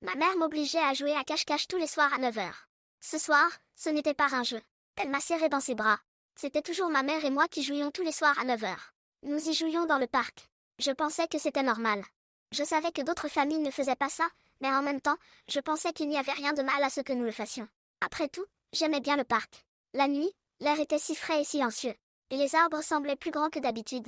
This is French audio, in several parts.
Ma mère m'obligeait à jouer à cache-cache tous les soirs à 9 heures. Ce soir, ce n'était pas un jeu. Elle m'a serré dans ses bras. C'était toujours ma mère et moi qui jouions tous les soirs à 9 heures. Nous y jouions dans le parc. Je pensais que c'était normal. Je savais que d'autres familles ne faisaient pas ça, mais en même temps, je pensais qu'il n'y avait rien de mal à ce que nous le fassions. Après tout, j'aimais bien le parc. La nuit, l'air était si frais et silencieux. Et les arbres semblaient plus grands que d'habitude.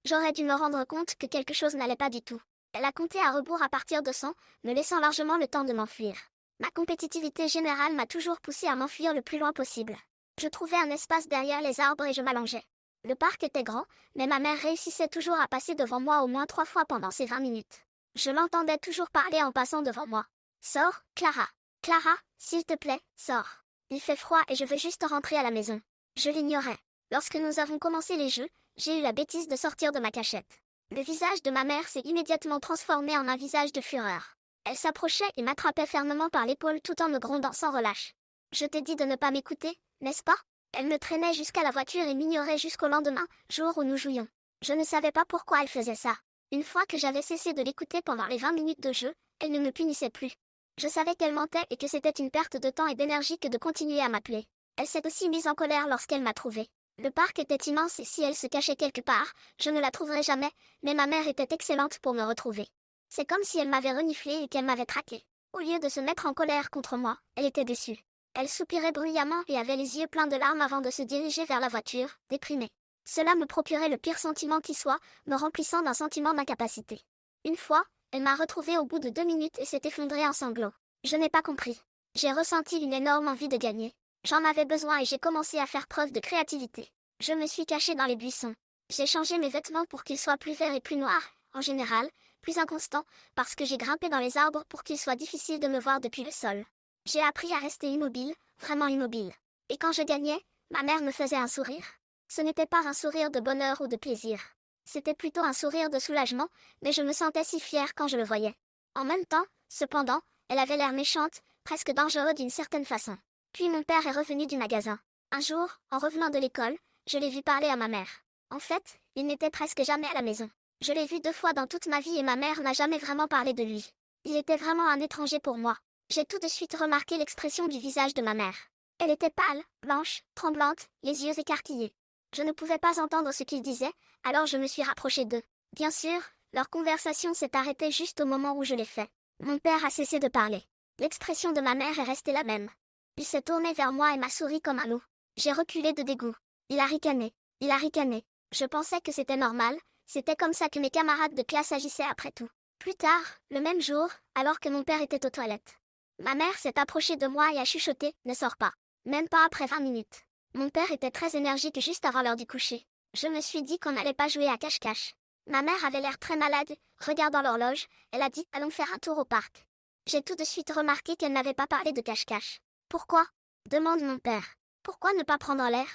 J'aurais dû me rendre compte que quelque chose n'allait pas du tout. Elle a compté à rebours à partir de 100, me laissant largement le temps de m'enfuir. Ma compétitivité générale m'a toujours poussé à m'enfuir le plus loin possible. Je trouvais un espace derrière les arbres et je m'allongeais. Le parc était grand, mais ma mère réussissait toujours à passer devant moi au moins 3 fois pendant ces 20 minutes. Je l'entendais toujours parler en passant devant moi. Sors, Clara. Clara, s'il te plaît, sors. Il fait froid et je veux juste rentrer à la maison. Je l'ignorais. Lorsque nous avons commencé les jeux, j'ai eu la bêtise de sortir de ma cachette. Le visage de ma mère s'est immédiatement transformé en un visage de fureur. Elle s'approchait et m'attrapait fermement par l'épaule tout en me grondant sans relâche. Je t'ai dit de ne pas m'écouter, n'est-ce pas? Elle me traînait jusqu'à la voiture et m'ignorait jusqu'au lendemain, jour où nous jouions. Je ne savais pas pourquoi elle faisait ça. Une fois que j'avais cessé de l'écouter pendant les 20 minutes de jeu, elle ne me punissait plus. Je savais qu'elle mentait et que c'était une perte de temps et d'énergie que de continuer à m'appeler. Elle s'est aussi mise en colère lorsqu'elle m'a trouvée. Le parc était immense et si elle se cachait quelque part, je ne la trouverais jamais, mais ma mère était excellente pour me retrouver. C'est comme si elle m'avait reniflé et qu'elle m'avait traqué. Au lieu de se mettre en colère contre moi, elle était déçue. Elle soupirait bruyamment et avait les yeux pleins de larmes avant de se diriger vers la voiture, déprimée. Cela me procurait le pire sentiment qui soit, me remplissant d'un sentiment d'incapacité. Une fois, elle m'a retrouvée au bout de 2 minutes et s'est effondrée en sanglots. Je n'ai pas compris. J'ai ressenti une énorme envie de gagner. J'en avais besoin et j'ai commencé à faire preuve de créativité. Je me suis cachée dans les buissons. J'ai changé mes vêtements pour qu'ils soient plus verts et plus noirs, en général, plus inconstants, parce que j'ai grimpé dans les arbres pour qu'il soit difficile de me voir depuis le sol. J'ai appris à rester immobile, vraiment immobile. Et quand je gagnais, ma mère me faisait un sourire. Ce n'était pas un sourire de bonheur ou de plaisir. C'était plutôt un sourire de soulagement, mais je me sentais si fière quand je le voyais. En même temps, cependant, elle avait l'air méchante, presque dangereuse d'une certaine façon. Puis mon père est revenu du magasin. Un jour, en revenant de l'école, je l'ai vu parler à ma mère. En fait, il n'était presque jamais à la maison. Je l'ai vu 2 fois dans toute ma vie et ma mère n'a jamais vraiment parlé de lui. Il était vraiment un étranger pour moi. J'ai tout de suite remarqué l'expression du visage de ma mère. Elle était pâle, blanche, tremblante, les yeux écarquillés. Je ne pouvais pas entendre ce qu'il disait, alors je me suis rapprochée d'eux. Bien sûr, leur conversation s'est arrêtée juste au moment où je l'ai fait. Mon père a cessé de parler. L'expression de ma mère est restée la même. Il s'est tourné vers moi et m'a souri comme un loup. J'ai reculé de dégoût. Il a ricané. Il a ricané. Je pensais que c'était normal, c'était comme ça que mes camarades de classe agissaient après tout. Plus tard, le même jour, alors que mon père était aux toilettes. Ma mère s'est approchée de moi et a chuchoté, ne sors pas. Même pas après 20 minutes. Mon père était très énergique juste avant l'heure du coucher. Je me suis dit qu'on n'allait pas jouer à cache-cache. Ma mère avait l'air très malade, regardant l'horloge, elle a dit allons faire un tour au parc. J'ai tout de suite remarqué qu'elle n'avait pas parlé de cache-cache. Pourquoi? Demande mon père. Pourquoi ne pas prendre l'air?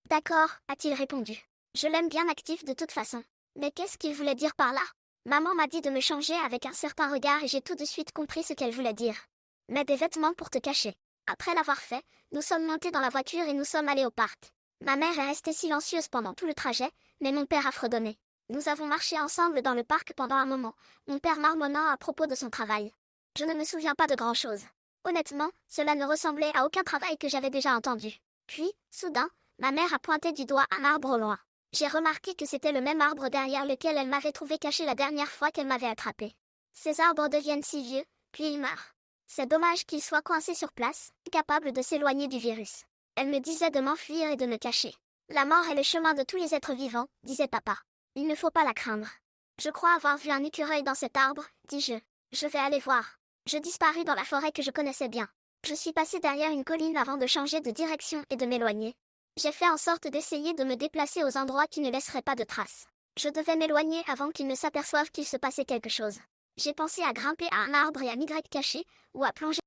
D'accord, a-t-il répondu. Je l'aime bien actif de toute façon. Mais qu'est-ce qu'il voulait dire par là? Maman m'a dit de me changer avec un certain regard et j'ai tout de suite compris ce qu'elle voulait dire. Mets des vêtements pour te cacher. Après l'avoir fait, nous sommes montés dans la voiture et nous sommes allés au parc. Ma mère est restée silencieuse pendant tout le trajet, mais mon père a fredonné. Nous avons marché ensemble dans le parc pendant un moment, mon père marmonnant à propos de son travail. Je ne me souviens pas de grand-chose. Honnêtement, cela ne ressemblait à aucun travail que j'avais déjà entendu. Puis, soudain, ma mère a pointé du doigt un arbre au loin. J'ai remarqué que c'était le même arbre derrière lequel elle m'avait trouvé caché la dernière fois qu'elle m'avait attrapé. Ces arbres deviennent si vieux, puis ils meurent. C'est dommage qu'ils soient coincés sur place, incapables de s'éloigner du virus. Elle me disait de m'enfuir et de me cacher. La mort est le chemin de tous les êtres vivants, disait papa. Il ne faut pas la craindre. Je crois avoir vu un écureuil dans cet arbre, dis-je. Je vais aller voir. Je disparus dans la forêt que je connaissais bien. Je suis passé derrière une colline avant de changer de direction et de m'éloigner. J'ai fait en sorte d'essayer de me déplacer aux endroits qui ne laisseraient pas de traces. Je devais m'éloigner avant qu'ils ne s'aperçoivent qu'il se passait quelque chose. J'ai pensé à grimper à un arbre et à m'y cacher, ou à plonger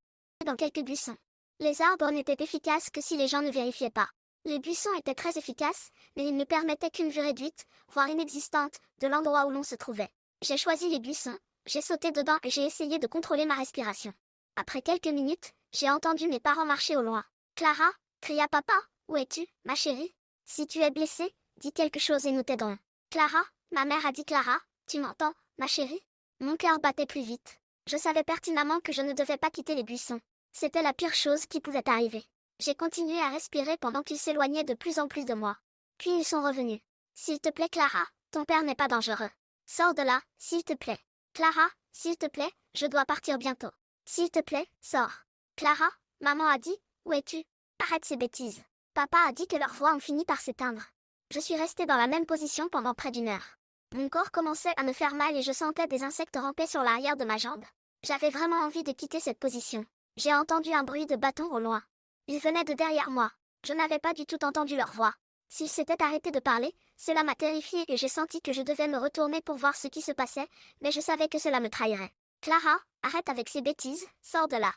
dans quelques buissons. Les arbres n'étaient efficaces que si les gens ne vérifiaient pas. Les buissons étaient très efficaces, mais ils ne permettaient qu'une vue réduite, voire inexistante, de l'endroit où l'on se trouvait. J'ai choisi les buissons, j'ai sauté dedans et j'ai essayé de contrôler ma respiration. Après quelques minutes, j'ai entendu mes parents marcher au loin. « Clara » cria papa, « où es-tu, ma chérie? Si tu es blessée, dis quelque chose et nous t'aiderons. »« Clara » ma mère a dit Clara, « tu m'entends, ma chérie ?» Mon cœur battait plus vite. Je savais pertinemment que je ne devais pas quitter les buissons. C'était la pire chose qui pouvait arriver. J'ai continué à respirer pendant qu'ils s'éloignaient de plus en plus de moi. Puis ils sont revenus. S'il te plaît, Clara, ton père n'est pas dangereux. Sors de là, s'il te plaît. Clara, s'il te plaît, je dois partir bientôt. S'il te plaît, sors. Clara, maman a dit, où es-tu? Arrête ces bêtises. Papa a dit que leurs voix ont fini par s'éteindre. Je suis restée dans la même position pendant près d'une heure. Mon corps commençait à me faire mal et je sentais des insectes ramper sur l'arrière de ma jambe. J'avais vraiment envie de quitter cette position. J'ai entendu un bruit de bâton au loin. Ils venaient de derrière moi. Je n'avais pas du tout entendu leur voix. S'ils s'étaient arrêtés de parler, cela m'a terrifiée et j'ai senti que je devais me retourner pour voir ce qui se passait, mais je savais que cela me trahirait. Clara, arrête avec ces bêtises, sors de là.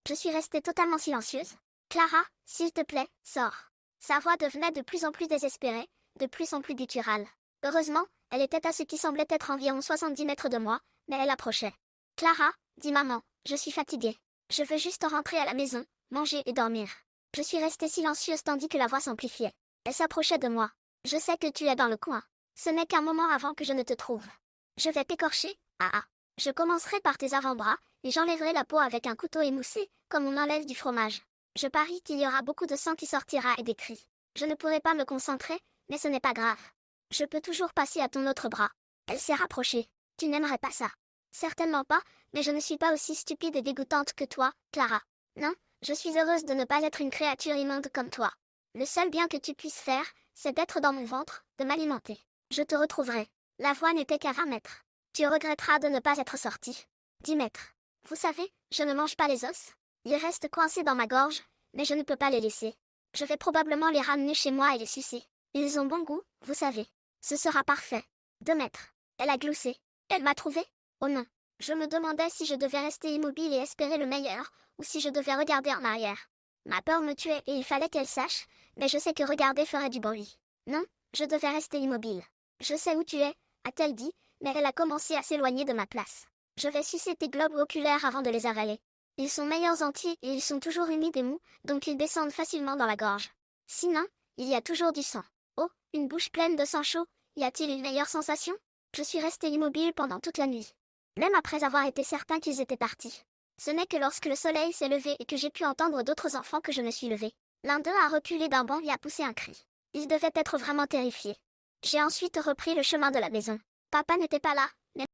Je suis restée totalement silencieuse. Clara, s'il te plaît, sors. Sa voix devenait de plus en plus désespérée, de plus en plus gutturale. Heureusement, elle était à ce qui semblait être environ 70 mètres de moi, mais elle approchait. Clara, dit maman, je suis fatiguée. Je veux juste rentrer à la maison, manger et dormir. Je suis restée silencieuse tandis que la voix s'amplifiait. Elle s'approchait de moi. Je sais que tu es dans le coin. Ce n'est qu'un moment avant que je ne te trouve. Je vais t'écorcher, ah ah. Je commencerai par tes avant-bras, et j'enlèverai la peau avec un couteau émoussé, comme on enlève du fromage. Je parie qu'il y aura beaucoup de sang qui sortira et des cris. Je ne pourrai pas me concentrer, mais ce n'est pas grave. Je peux toujours passer à ton autre bras. Elle s'est rapprochée. Tu n'aimerais pas ça. Certainement pas, mais je ne suis pas aussi stupide et dégoûtante que toi, Clara. Non, je suis heureuse de ne pas être une créature immonde comme toi. Le seul bien que tu puisses faire, c'est d'être dans mon ventre, de m'alimenter. Je te retrouverai. La voie n'était qu'à 20 mètres. Tu regretteras de ne pas être sorti. 10 mètres. Vous savez, je ne mange pas les os. Ils restent coincés dans ma gorge, mais je ne peux pas les laisser. Je vais probablement les ramener chez moi et les sucer. Ils ont bon goût, vous savez. Ce sera parfait. 2 mètres. Elle a gloussé. Elle m'a trouvé. Oh non. Je me demandais si je devais rester immobile et espérer le meilleur, ou si je devais regarder en arrière. Ma peur me tuait et il fallait qu'elle sache, mais je sais que regarder ferait du bruit. Non, je devais rester immobile. Je sais où tu es, a-t-elle dit, mais elle a commencé à s'éloigner de ma place. Je vais sucer tes globes oculaires avant de les avaler. Ils sont meilleurs entiers et ils sont toujours humides et mous, donc ils descendent facilement dans la gorge. Sinon, il y a toujours du sang. Oh, une bouche pleine de sang chaud, y a-t-il une meilleure sensation? Je suis restée immobile pendant toute la nuit. Même après avoir été certain qu'ils étaient partis. Ce n'est que lorsque le soleil s'est levé et que j'ai pu entendre d'autres enfants que je me suis levée. L'un d'eux a reculé d'un bond et a poussé un cri. Il devait être vraiment terrifié. J'ai ensuite repris le chemin de la maison. Papa n'était pas là,